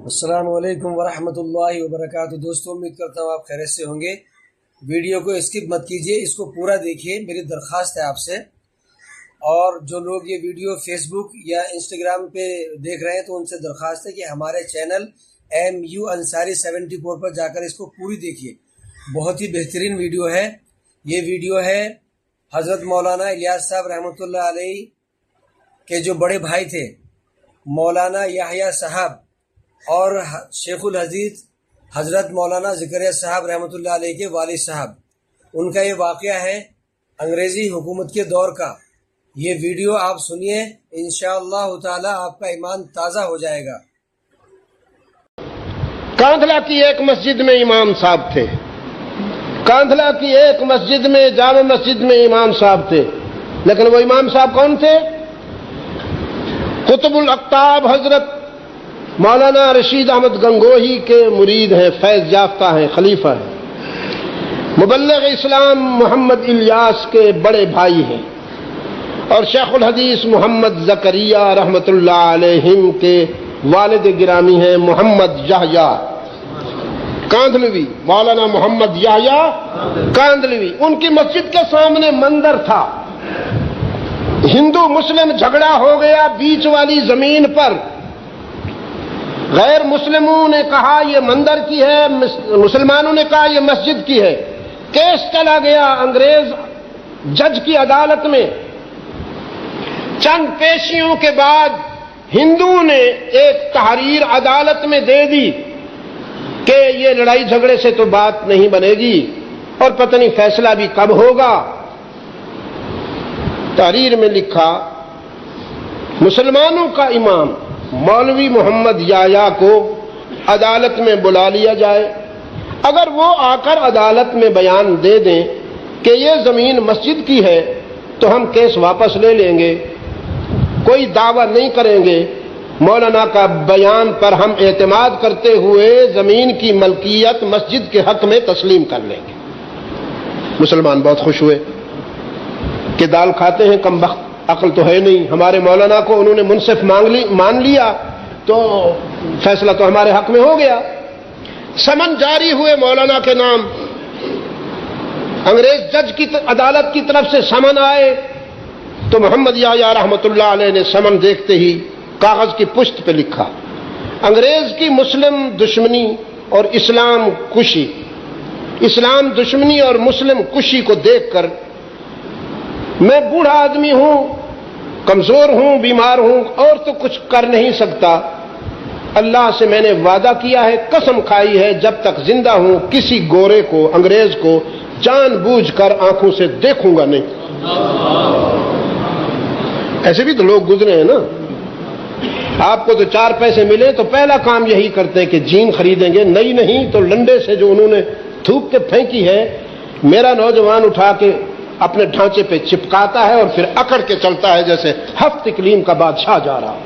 السلام علیکم ورحمۃ اللہ وبرکاتہ۔ دوستوں، امید کرتا ہوں آپ خیریت سے ہوں گے۔ ویڈیو کو اسکپ مت کیجیے، اس کو پورا دیکھیے، میری درخواست ہے آپ سے۔ اور جو لوگ یہ ویڈیو فیس بک یا انسٹاگرام پہ دیکھ رہے ہیں تو ان سے درخواست ہے کہ ہمارے چینل MU انصاری 74 پر جا کر اس کو پوری دیکھیے۔ بہت ہی بہترین ویڈیو ہے۔ یہ ویڈیو ہے حضرت مولانا الیاس صاحب رحمۃ اللہ علیہ کے جو بڑے بھائی تھے، مولانا یحییٰ صاحب، اور شیخ الحدیث حضرت مولانا زکریا صاحب رحمۃ اللہ علیہ کے والد صاحب، ان کا یہ واقعہ ہے انگریزی حکومت کے دور کا۔ یہ ویڈیو آپ سنیے، انشاءاللہ تعالی آپ کا ایمان تازہ ہو جائے گا۔ کاندھلا کی ایک مسجد میں امام صاحب تھے۔ کاندھلا کی ایک مسجد میں، جامع مسجد میں امام صاحب تھے، لیکن وہ امام صاحب کون تھے؟ قطب الاقطاب حضرت مولانا رشید احمد گنگوہی کے مرید ہیں، فیض یافتہ ہیں، خلیفہ ہیں۔ مبلغ اسلام محمد الیاس کے بڑے بھائی ہیں، اور شیخ الحدیث محمد زکریا رحمۃ اللہ علیہم کے والد گرامی ہیں محمد یحییٰ کاندھلوی، مولانا محمد یحییٰ کاندھلوی۔ ان کی مسجد کے سامنے مندر تھا۔ ہندو مسلم جھگڑا ہو گیا بیچ والی زمین پر۔ غیر مسلموں نے کہا یہ مندر کی ہے، مسلمانوں نے کہا یہ مسجد کی ہے۔ کیس چلا گیا انگریز جج کی عدالت میں۔ چند پیشیوں کے بعد ہندوؤں نے ایک تحریر عدالت میں دے دی کہ یہ لڑائی جھگڑے سے تو بات نہیں بنے گی، اور پتہ نہیں فیصلہ بھی کب ہوگا۔ تحریر میں لکھا مسلمانوں کا امام مولوی محمد یحییٰ کو عدالت میں بلا لیا جائے، اگر وہ آ کر عدالت میں بیان دے دیں کہ یہ زمین مسجد کی ہے تو ہم کیس واپس لے لیں گے، کوئی دعویٰ نہیں کریں گے، مولانا کا بیان پر ہم اعتماد کرتے ہوئے زمین کی ملکیت مسجد کے حق میں تسلیم کر لیں گے۔ مسلمان بہت خوش ہوئے کہ دال کھاتے ہیں کم بخت، عقل تو ہے نہیں۔ ہمارے مولانا کو انہوں نے منصف مان لیا تو فیصلہ تو ہمارے حق میں ہو گیا۔ سمن جاری ہوئے مولانا کے نام۔ انگریز جج کی عدالت کی طرف سے سمن آئے تو محمد یحییٰ رحمۃ اللہ علیہ نے سمن دیکھتے ہی کاغذ کی پشت پہ لکھا، انگریز کی مسلم دشمنی اور اسلام کشی، اسلام دشمنی اور مسلم کشی کو دیکھ کر میں بوڑھا آدمی ہوں، کمزور ہوں، بیمار ہوں، اور تو کچھ کر نہیں سکتا۔ اللہ سے میں نے وعدہ کیا ہے، قسم کھائی ہے، جب تک زندہ ہوں کسی گورے کو، انگریز کو جان بوجھ کر آنکھوں سے دیکھوں گا نہیں۔ ایسے بھی تو لوگ گزرے ہیں نا۔ آپ کو تو 4 پیسے ملے تو پہلا کام یہی کرتے ہیں کہ جین خریدیں گے، نئی نہیں تو لنڈے سے جو انہوں نے تھوک کے پھینکی ہے، میرا نوجوان اٹھا کے اپنے ڈھانچے پہ چپکاتا ہے اور پھر اکڑ کے چلتا ہے جیسے ہفت اقلیم کا بادشاہ جا رہا۔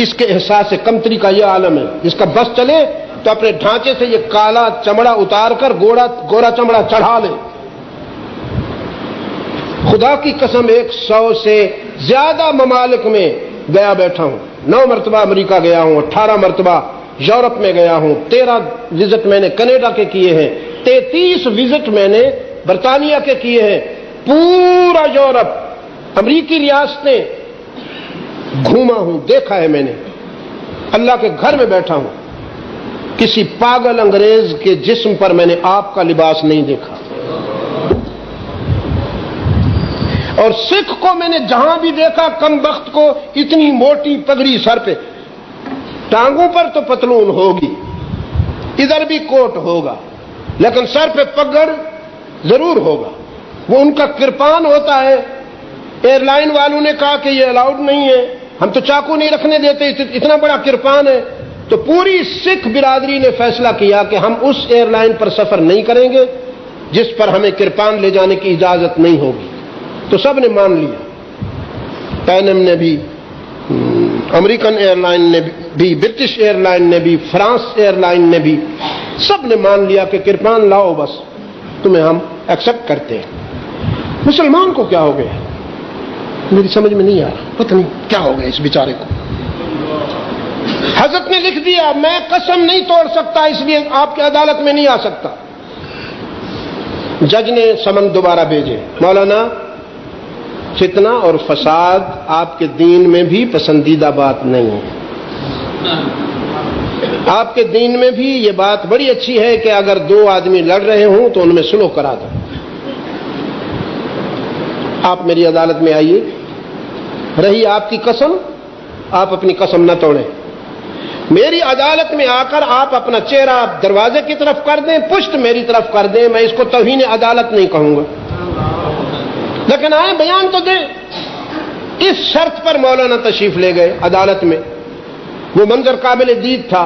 اس کے احساس کمتری کا یہ عالم ہے۔ جس کا بس چلے تو اپنے ڈھانچے سے یہ کالا چمڑا اتار کر گورا چمڑا چڑھا لے۔ خدا کی قسم 100 سے زیادہ ممالک میں گیا بیٹھا ہوں۔ 9 مرتبہ امریکہ گیا ہوں، 18 مرتبہ یورپ میں گیا ہوں، 13 وزٹ میں نے کینیڈا کے کیے ہیں، 33 وزٹ میں نے برطانیہ کے کیے ہیں۔ پورا یورپ، امریکی ریاستیں گھوما ہوں، دیکھا ہے میں نے۔ اللہ کے گھر میں بیٹھا ہوں، کسی پاگل انگریز کے جسم پر میں نے آپ کا لباس نہیں دیکھا۔ اور سکھ کو میں نے جہاں بھی دیکھا، کم بخت کو اتنی موٹی پگڑی سر پہ، ٹانگوں پر تو پتلون ہوگی، ادھر بھی کوٹ ہوگا، لیکن سر پہ پگڑ ضرور ہوگا۔ وہ ان کا کرپان ہوتا ہے۔ ایئر لائن والوں نے کہا کہ یہ الاؤڈ نہیں ہے، ہم تو چاقو نہیں رکھنے دیتے، اتنا بڑا کرپان ہے۔ تو پوری سکھ برادری نے فیصلہ کیا کہ ہم اس ایئر لائن پر سفر نہیں کریں گے جس پر ہمیں کرپان لے جانے کی اجازت نہیں ہوگی۔ تو سب نے مان لیا، پین ایم نے بھی، امریکن ایئر لائن نے بھی، برٹش ایئر لائن نے بھی، فرانس ایئر لائن نے بھی، سب نے مان لیا کہ کرپان لاؤ، بس تمہیں ہم ایکسپٹ کرتے ہیں۔ مسلمان کو کیا ہو گیا؟ میری سمجھ میں نہیں آ رہا، پتہ نہیں کیا ہو گیا اس بیچارے کو۔ حضرت نے لکھ دیا میں قسم نہیں توڑ سکتا، اس لیے آپ کی عدالت میں نہیں آ سکتا۔ جج نے سمن دوبارہ بھیجے، مولانا فتنہ اور فساد آپ کے دین میں بھی پسندیدہ بات نہیں ہے، آپ کے دین میں بھی یہ بات بڑی اچھی ہے کہ اگر دو آدمی لڑ رہے ہوں تو ان میں سلو کرا دو۔ آپ میری عدالت میں آئیے، رہی آپ کی قسم، آپ اپنی قسم نہ توڑیں، میری عدالت میں آ کر آپ اپنا چہرہ دروازے کی طرف کر دیں، پشت میری طرف کر دیں، میں اس کو توہین عدالت نہیں کہوں گا، لیکن آئیں بیان تو دیں۔ اس شرط پر مولانا تشریف لے گئے عدالت میں۔ وہ منظر قابل دید تھا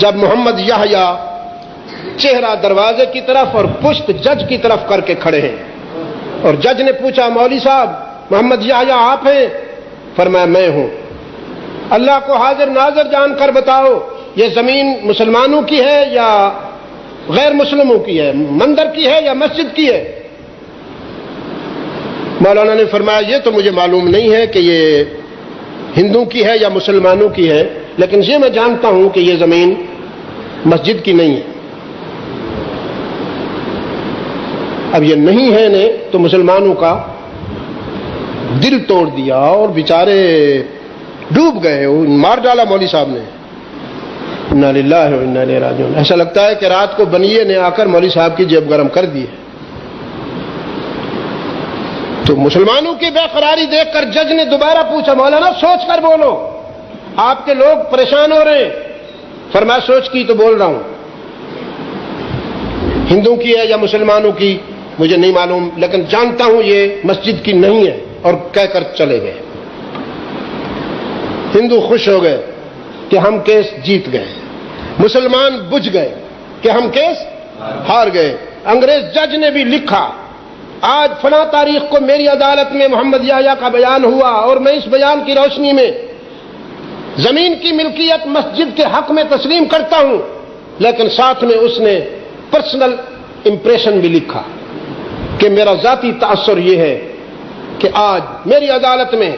جب محمد یحییٰ چہرہ دروازے کی طرف اور پشت جج کی طرف کر کے کھڑے ہیں، اور جج نے پوچھا مولوی صاحب محمد یحییٰ آپ ہیں؟ فرمایا میں ہوں۔ اللہ کو حاضر ناظر جان کر بتاؤ یہ زمین مسلمانوں کی ہے یا غیر مسلموں کی ہے، مندر کی ہے یا مسجد کی ہے؟ مولانا نے فرمایا یہ تو مجھے معلوم نہیں ہے کہ یہ ہندو کی ہے یا مسلمانوں کی ہے، لیکن یہ میں جانتا ہوں کہ یہ زمین مسجد کی نہیں ہے۔ اب یہ نہیں ہے نے تو مسلمانوں کا دل توڑ دیا اور بیچارے ڈوب گئے، مار ڈالا مولوی صاحب نے۔ انا للہ و انا الیہ راجعون۔ ایسا لگتا ہے کہ رات کو بنیے نے آ کر مولوی صاحب کی جیب گرم کر دی ہے۔ تو مسلمانوں کی بے قراری دیکھ کر جج نے دوبارہ پوچھا مولانا سوچ کر بولو، آپ کے لوگ پریشان ہو رہے ہیں۔ فرمایا سوچ کی تو بول رہا ہوں، ہندو کی ہے یا مسلمانوں کی مجھے نہیں معلوم، لیکن جانتا ہوں یہ مسجد کی نہیں ہے، اور کہہ کر چلے گئے۔ ہندو خوش ہو گئے کہ ہم کیس جیت گئے، مسلمان بجھ گئے کہ ہم کیس ہار گئے۔ انگریز جج نے بھی لکھا آج فلاں تاریخ کو میری عدالت میں محمد یحییٰ کا بیان ہوا، اور میں اس بیان کی روشنی میں زمین کی ملکیت مسجد کے حق میں تسلیم کرتا ہوں، لیکن ساتھ میں اس نے پرسنل امپریشن بھی لکھا کہ میرا ذاتی تاثر یہ ہے کہ آج میری عدالت میں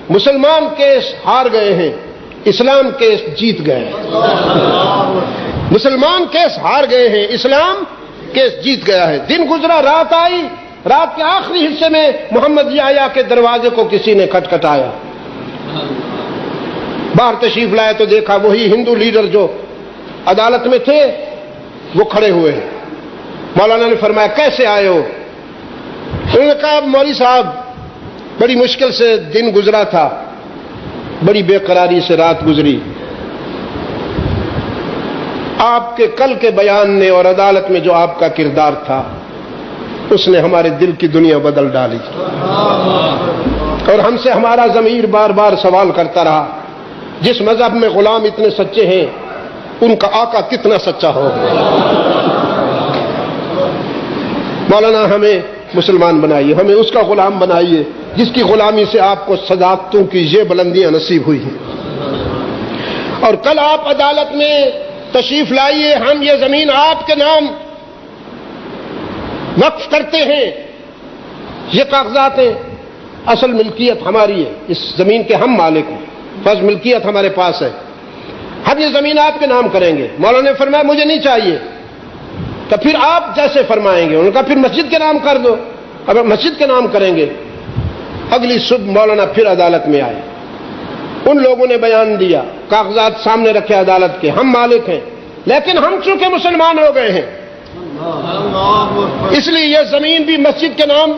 مسلمان کیس ہار گئے ہیں، اسلام کیس جیت گئے ہیں۔ مسلمان کیس ہار گئے ہیں، اسلام کیس جیت گیا ہے۔ دن گزرا، رات آئی، رات کے آخری حصے میں محمد یحییٰ کے دروازے کو کسی نے کھٹکھٹایا۔ باہر تشریف لائے تو دیکھا وہی ہندو لیڈر جو عدالت میں تھے وہ کھڑے ہوئے ہیں۔ مولانا نے فرمایا کیسے آئے ہو؟ انہوں نے کہا مولوی صاحب بڑی مشکل سے دن گزرا تھا، بڑی بے قراری سے رات گزری، آپ کے کل کے بیان نے اور عدالت میں جو آپ کا کردار تھا اس نے ہمارے دل کی دنیا بدل ڈالی، اور ہم سے ہمارا ضمیر بار بار سوال کرتا رہا جس مذہب میں غلام اتنے سچے ہیں ان کا آقا کتنا سچا ہوگا۔ مولانا ہمیں مسلمان بنائیے، ہمیں اس کا غلام بنائیے جس کی غلامی سے آپ کو صداقتوں کی یہ بلندیاں نصیب ہوئی ہیں۔ اور کل آپ عدالت میں تشریف لائیے، ہم یہ زمین آپ کے نام وقف کرتے ہیں، یہ کاغذات ہیں، اصل ملکیت ہماری ہے، اس زمین کے ہم مالک ہیں، فرض ملکیت ہمارے پاس ہے، ہم یہ زمین آپ کے نام کریں گے۔ مولانا نے فرمایا مجھے نہیں چاہیے، تو پھر آپ جیسے فرمائیں گے۔ انہوں نے کہا پھر مسجد کے نام کر دو۔ اب مسجد کے نام کریں گے۔ اگلی صبح مولانا پھر عدالت میں آئے، ان لوگوں نے بیان دیا، کاغذات سامنے رکھے عدالت کے، ہم مالک ہیں، لیکن ہم چونکہ مسلمان ہو گئے ہیں اس لیے یہ زمین بھی مسجد کے نام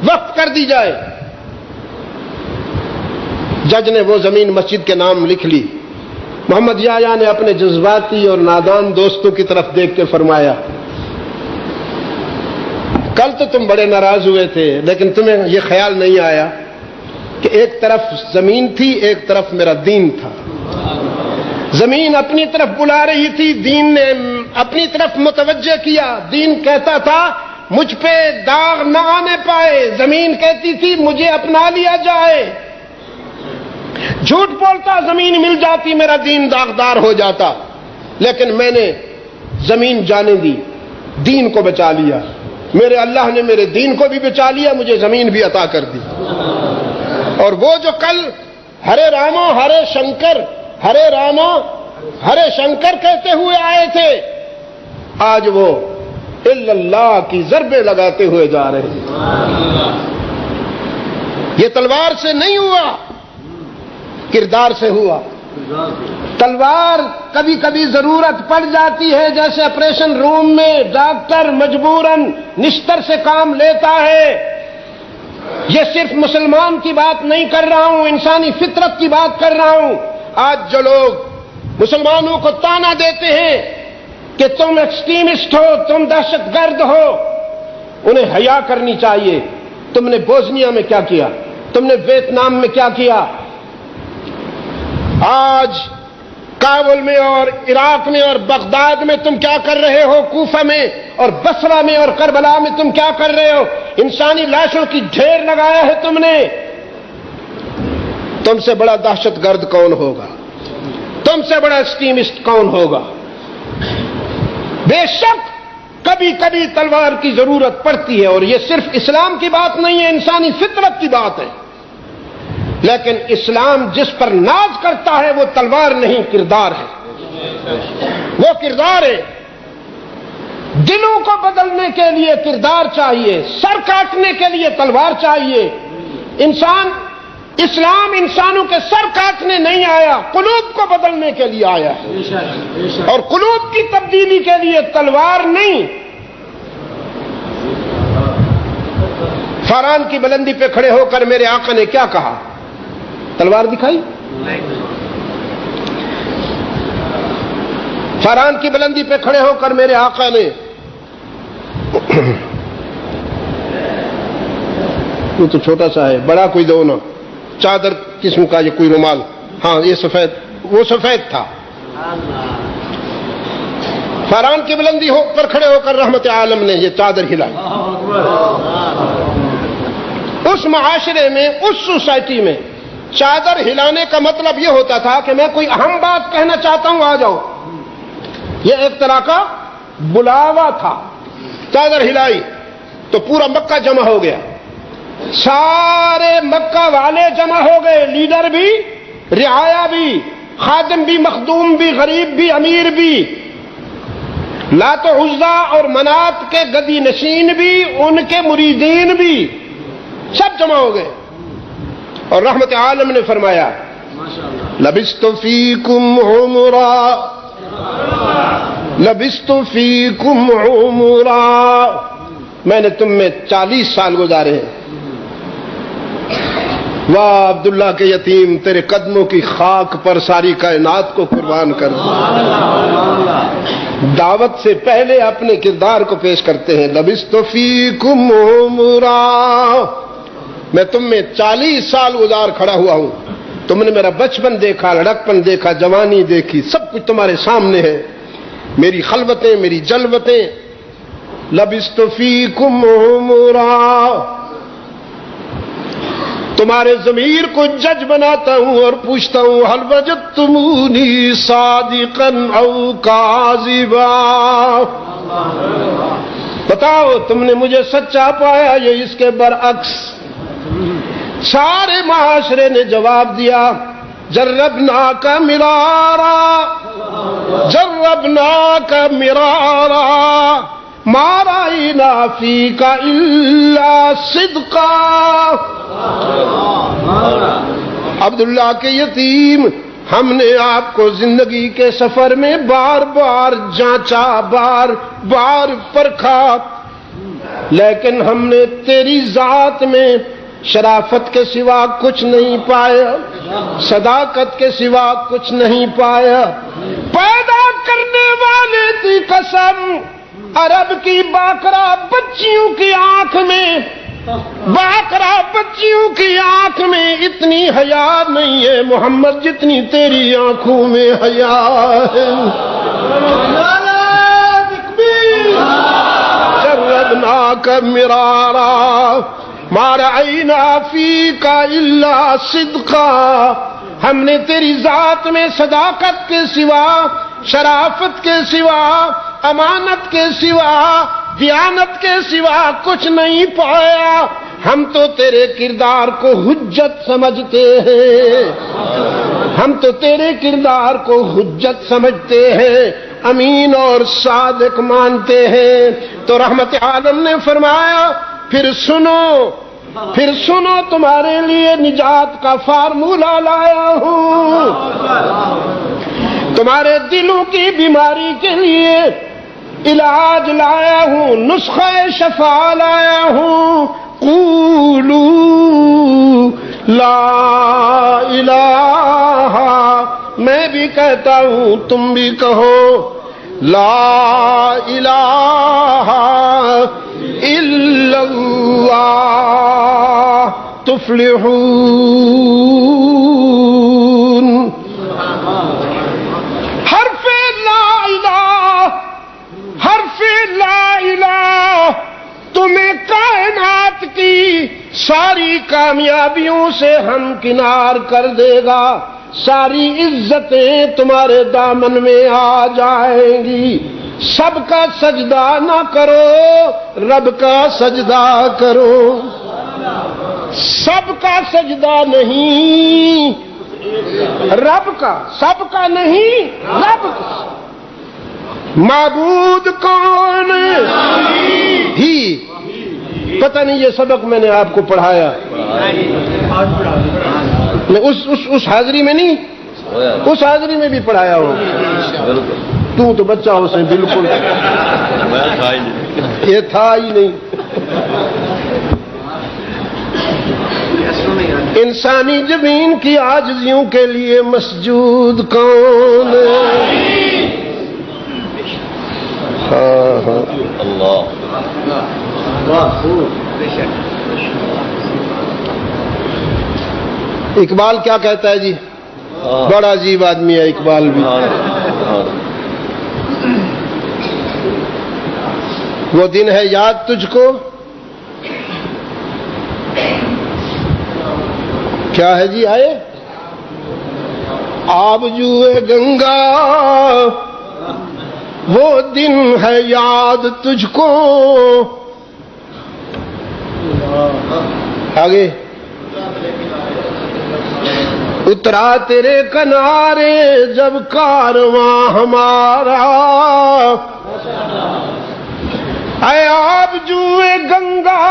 وقف کر دی جائے۔ جج نے وہ زمین مسجد کے نام لکھ لی۔ محمد یحییٰ نے اپنے جذباتی اور نادان دوستوں کی طرف دیکھ کے فرمایا کل تو تم بڑے ناراض ہوئے تھے، لیکن تمہیں یہ خیال نہیں آیا کہ ایک طرف زمین تھی، ایک طرف میرا دین تھا۔ زمین اپنی طرف بلا رہی تھی، دین نے اپنی طرف متوجہ کیا۔ دین کہتا تھا مجھ پہ داغ نہ آنے پائے، زمین کہتی تھی مجھے اپنا لیا جائے۔ جھوٹ بولتا زمین مل جاتی، میرا دین داغدار ہو جاتا، لیکن میں نے زمین جانے دی، دین کو بچا لیا۔ میرے اللہ نے میرے دین کو بھی بچا لیا، مجھے زمین بھی عطا کر دی۔ اور وہ جو کل ہرے رامو ہرے شنکر ہرے راما ہرے شنکر کہتے ہوئے آئے تھے، آج وہ الا اللہ کی ضربیں لگاتے ہوئے جا رہے ہیں۔ یہ تلوار سے نہیں ہوا، کردار سے ہوا۔ تلوار کبھی کبھی ضرورت پڑ جاتی ہے، جیسے آپریشن روم میں ڈاکٹر مجبوراً نشتر سے کام لیتا ہے۔ یہ صرف مسلمان کی بات نہیں کر رہا ہوں، انسانی فطرت کی بات کر رہا ہوں۔ آج جو لوگ مسلمانوں کو طعنہ دیتے ہیں کہ تم ایکسٹریمسٹ ہو، تم دہشت گرد ہو، انہیں حیا کرنی چاہیے۔ تم نے بوسنیا میں کیا کیا؟ تم نے ویتنام میں کیا کیا؟ آج کابل میں اور عراق میں اور بغداد میں تم کیا کر رہے ہو؟ کوفہ میں اور بصرہ میں اور کربلا میں تم کیا کر رہے ہو؟ انسانی لاشوں کی ڈھیر لگایا ہے تم نے۔ تم سے بڑا دہشت گرد کون ہوگا؟ تم سے بڑا ایکسٹریمسٹ کون ہوگا؟ بے شک کبھی کبھی تلوار کی ضرورت پڑتی ہے، اور یہ صرف اسلام کی بات نہیں ہے، انسانی فطرت کی بات ہے۔ لیکن اسلام جس پر ناز کرتا ہے وہ تلوار نہیں، کردار ہے۔ وہ کردار ہے۔ دلوں کو بدلنے کے لیے کردار چاہیے، سر کاٹنے کے لیے تلوار چاہیے۔ اسلام انسانوں کے سر کاٹنے نہیں آیا، قلوب کو بدلنے کے لیے آیا ہے، اور قلوب کی تبدیلی کے لیے تلوار نہیں۔ فاران کی بلندی پہ کھڑے ہو کر میرے آقا نے کیا کہا؟ تلوار دکھائی؟ فاران کی بلندی پہ کھڑے ہو کر میرے آقا نے وہ تو چھوٹا سا ہے، بڑا کوئی دو نا، چادر قسم کا، یہ کوئی رومال، ہاں یہ سفید، وہ سفید تھا۔ فاران کی بلندی پر کھڑے ہو کر رحمت عالم نے یہ چادر ہلائی۔ اس معاشرے میں، اس سوسائٹی میں چادر ہلانے کا مطلب یہ ہوتا تھا کہ میں کوئی اہم بات کہنا چاہتا ہوں، آ جاؤ۔ یہ ایک طرح کا بلاوا تھا۔ چادر ہلائی تو پورا مکہ جمع ہو گیا، سارے مکہ والے جمع ہو گئے، لیڈر بھی، رعایا بھی، خادم بھی، مخدوم بھی، غریب بھی، امیر بھی، لات و عزا اور منات کے گدی نشین بھی، ان کے مریدین بھی، سب جمع ہو گئے۔ اور رحمت عالم نے فرمایا لبثت فیکم عمرا، لبثت فیکم عمرا، میں نے تم میں 40 سال گزارے ہیں۔ واہ عبداللہ کے یتیم، تیرے قدموں کی خاک پر ساری کائنات کو قربان کر دعوت سے پہلے اپنے کردار کو پیش کرتے ہیں۔ لبثت فیکم عمرا، میں تم میں 40 سال گزار کھڑا ہوا ہوں۔ تم نے میرا بچپن دیکھا، لڑکپن دیکھا، جوانی دیکھی، سب کچھ تمہارے سامنے ہے، میری خلوتیں، میری جلوتیں۔ لبثت فیکم عمرا، تمہارے ضمیر کو جج بناتا ہوں اور پوچھتا ہوں هل وجدتمونی صادقا او کاذبا، بتاؤ تم نے مجھے سچا پایا یا اس کے برعکس؟ سارے معاشرے نے جواب دیا جربناک مرارا، جربناک مرارا، ما رأینا فیک الا صدقا۔ عبداللہ کے یتیم، ہم نے آپ کو زندگی کے سفر میں بار بار جانچا، بار بار پرکھا، لیکن ہم نے تیری ذات میں شرافت کے سوا کچھ نہیں پایا، صداقت کے سوا کچھ نہیں پایا۔ پیدا کرنے والے کی قسم، عرب کی باقرہ بچیوں کی آنکھ میں، باقرہ بچیوں کی آنکھ میں اتنی حیا نہیں ہے محمد جتنی تیری آنکھوں میں حیا ہے۔ جربناک مرارا ما رأینا فیک الا صدقا، ہم نے تیری ذات میں صداقت کے سوا، شرافت کے سوا، امانت کے سوا، دیانت کے سوا کچھ نہیں پایا۔ ہم تو تیرے کردار کو حجت سمجھتے ہیں۔ ہم تو تیرے کردار کو حجت سمجھتے ہیں، امین اور صادق مانتے ہیں۔ تو رحمت عالم نے فرمایا پھر سنو تمہارے لیے نجات کا فارمولہ لایا ہوں، تمہارے دلوں کی بیماری کے لیے علاج لایا ہوں، نسخہ شفا لایا ہوں۔ قولوا لا الہ، میں بھی کہتا ہوں تم بھی کہو لا الہ الا اللہ تفلحون۔ حرف لا الہ تمہیں کائنات کی ساری کامیابیوں سے ہمکنار کر دے گا، ساری عزتیں تمہارے دامن میں آ جائیں گی۔ سب کا سجدہ نہ کرو، رب کا سجدہ کرو، سب کا سجدہ نہیں رب کا، سب کا نہیں رب کا۔ معبود کون ہی، پتہ نہیں یہ سبق میں نے آپ کو پڑھایا، میں اس حاضری میں نہیں، اس حاضری میں بھی پڑھایا ہوں۔ تو بچہ ہو سے بالکل یہ تھا ہی نہیں۔ انسانی زمین کی عاجزیوں کے لیے مسجود کون؟ اللہ اقبال کیا کہتا ہے جی؟ بڑا عجیب آدمی ہے اقبال بھی۔ وہ دن ہے یاد تجھ کو، کیا ہے جی؟ آئے آب جوئے گنگا، وہ دن ہے یاد تجھ کو۔ آگے اترا تیرے کنارے جب کارواں ہمارا، اے آب جوئے گنگا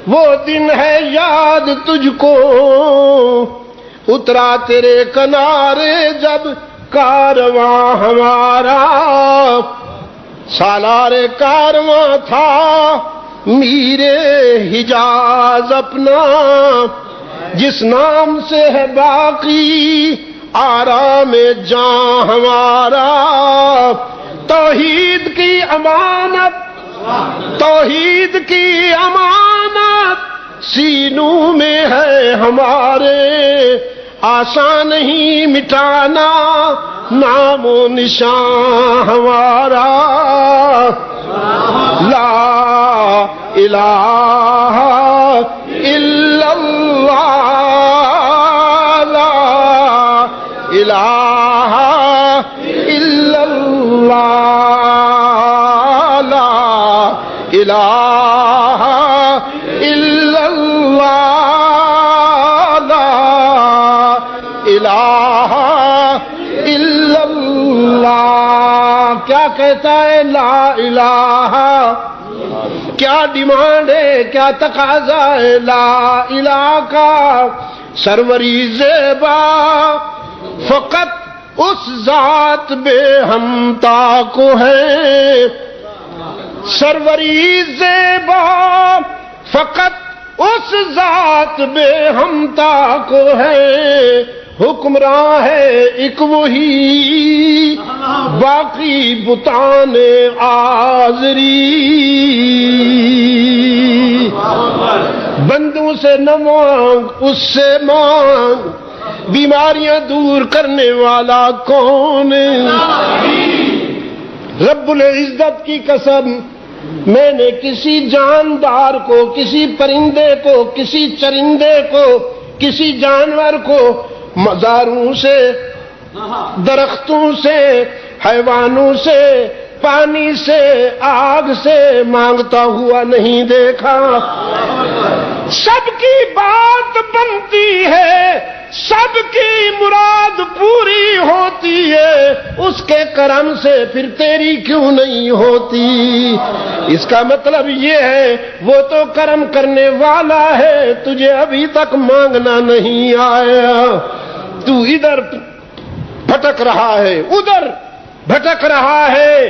وہ دن ہے یاد تجھ کو، اترا تیرے کنارے جب کارواں ہمارا، سالار کارواں تھا میرے حجاز اپنا، جس نام سے ہے باقی آرام جاں ہمارا، توحید کی امانت، توحید کی امانت سینوں میں ہے ہمارے، آسان نہیں مٹانا نام و نشان ہمارا، لا الہ الا اللہ، لا الہ الا اللہ، لا الہ الا اللہ، لا الہ الا اللہ۔ کیا کہتا ہے لا الہ؟ کیا ڈیمانڈ ہے، کیا تقاضا ہے لا الہ کا؟ سروری زیبا فقط اس ذات بے ہمتا کو ہے، سروری زیبا فقط اس ذات بے ہمتا کو ہے، حکمراں ہے ایک وہی باقی بتان آزری، بندوں سے نہ مانگ اس سے مانگ، بیماریاں دور کرنے والا کون؟ رب العزت کی قسم، میں نے کسی جاندار کو، کسی پرندے کو، کسی چرندے کو، کسی جانور کو مزاروں سے، درختوں سے، حیوانوں سے، پانی سے، آگ سے مانگتا ہوا نہیں دیکھا۔ سب کی بات بنتی ہے سب کی مراد پوری ہوتی ہے، اس کے کرم سے پھر تیری کیوں نہیں ہوتی؟ اس کا مطلب یہ ہے وہ تو کرم کرنے والا ہے، تجھے ابھی تک مانگنا نہیں آیا، تو ادھر بھٹک رہا ہے ادھر بھٹک رہا ہے۔